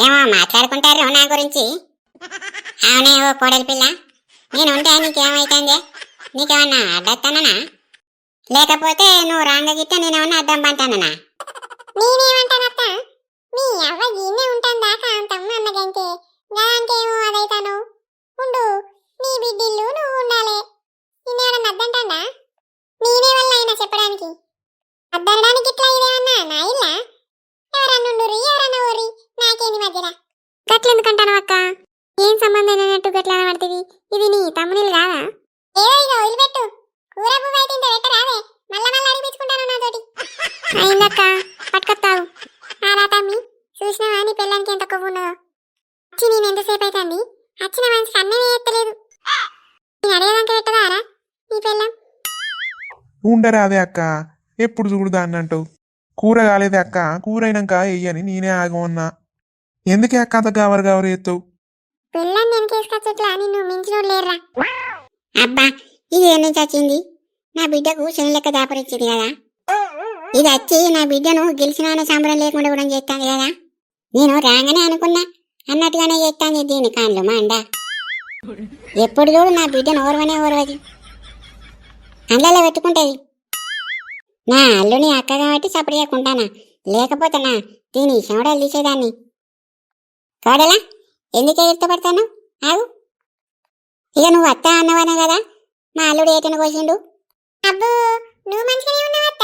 ఏమో మాట్లాడుకుంటారు నా గురించి. అవునే ఓ కోడలి పిల్ల, నేను ఉంటే నీకేమైతుంది? నీకేమన్నా అడ్డొస్తానా? లేకపోతే నువ్వు రాంగగిట్ట నేనేమన్నా అడ్డం పంటానా? నేనేమంటానత్త, మీ అవ్వ గీనే ఉంటాను దాకా అంతమ్మ అన్నగంటే గాంకేమో అదైతాను. ఉండు, నీ బిడ్డిల్లు నువ్వు ఉండాలి. నేనేమన్నా అద్దంటాడా? నేనే వల్ల అయినా చెప్పడానికి అద్దనడానికి ఇట్లా ఇదేమన్నా నా ఇల్లా? ఎవరన్నుండురి ఎవరన్నా ఊరి నాకేంది మధ్యలో? గట్లెందుకంటాను అక్క? ఏం సంబంధం అన్నట్టు గట్లా పడుతుంది? ఇది నీ తమ్మునిలు కాదా? ఏదో ఇక వదిలిపెట్టు. కూర పువ్వు అయితే ఇంత పెట్టరాదే, మళ్ళా మళ్ళీ అడిపించుకుంటాను నాతోటి. అయిందక్క, పట్టుకొస్తావు. ఆరా తమ్మి, చూసినావా నీ పిల్లానికి ఎంత కొవ్వు ఉన్నదో? వచ్చి నేను ఎంతసేపు అవుతుంది, వచ్చిన మనిషికి అన్నమే ఎత్తలేదు. నేను అడిగేదాకా పెట్టదారా నీ పిల్లం? ఉండరాదే అక్క, ఎప్పుడు చూడదా అన్నంటావు. కూర కాలేదే అక్క, కూర అయినాక వెయ్యని నేనే ఆగమన్నా. ఎందుకే అక్క అంత గవరు ఎత్తావు? పిల్లని నేను తీసుకొచ్చట్లా, నిన్ను మించినోడు లేర్రా. అబ్బా, ఇది ఏ నుంచి వచ్చింది? నా బిడ్డకు శని లెక్క దాపరిచ్చింది కదా. ఇది వచ్చి నా బిడ్డను గెలిచిన సంబరం లేకుండా కూడా చేస్తాను కదా. నేను రాగానే అనుకున్నా అన్నట్టుగానే చేస్తాను. దీని కాళ్ళు మా అండ ఎప్పుడు చూడు నా బిడ్డను ఓర్వనే ఓర్వది, అందులో పెట్టుకుంటది. నా అల్లుని అక్క కాబట్టి సపరేట్ చేయకుంటానా, లేకపోతే నా దీని చెమడలు తీసేదాన్ని. కోడలా, ఎందుకే ఇష్టపడతాను? ఆగు. ఇక నువ్వు అత్త అన్నవానే కదా, మా అల్లుడు ఏటను కోసిండు. అబ్బో, నువ్వు మంచిగానే ఉన్నావు అత్త.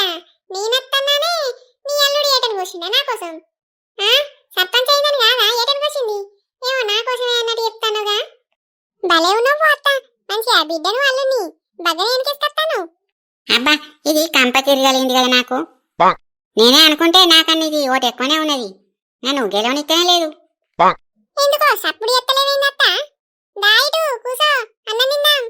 నేనత్తన్నానే, నీ అల్లుడు ఏటను కోసిండా నా కోసం? సర్పంచ్ అయిందని కాదా ఏటను కోసింది? ఏమో నా కోసమే అన్నట్టు చెప్తానుగా. భలే ఉన్నావు అత్త, మంచిగా బిడ్డను అల్లుని బగ్గనే ఎనికేస్తాను. అబ్బా, ఇది కంప తిరగలింది కదా నాకు. నేనే అనుకుంటే నాకన్నా ఇది ఓటు ఎక్కువనే ఉన్నది. నన్ను గెలవనిస్తేనే లేదు. ఎందుకో సప్పుడు ఎత్తలేదత్త. దాయిడు కూసో, అన్నం తిందాం.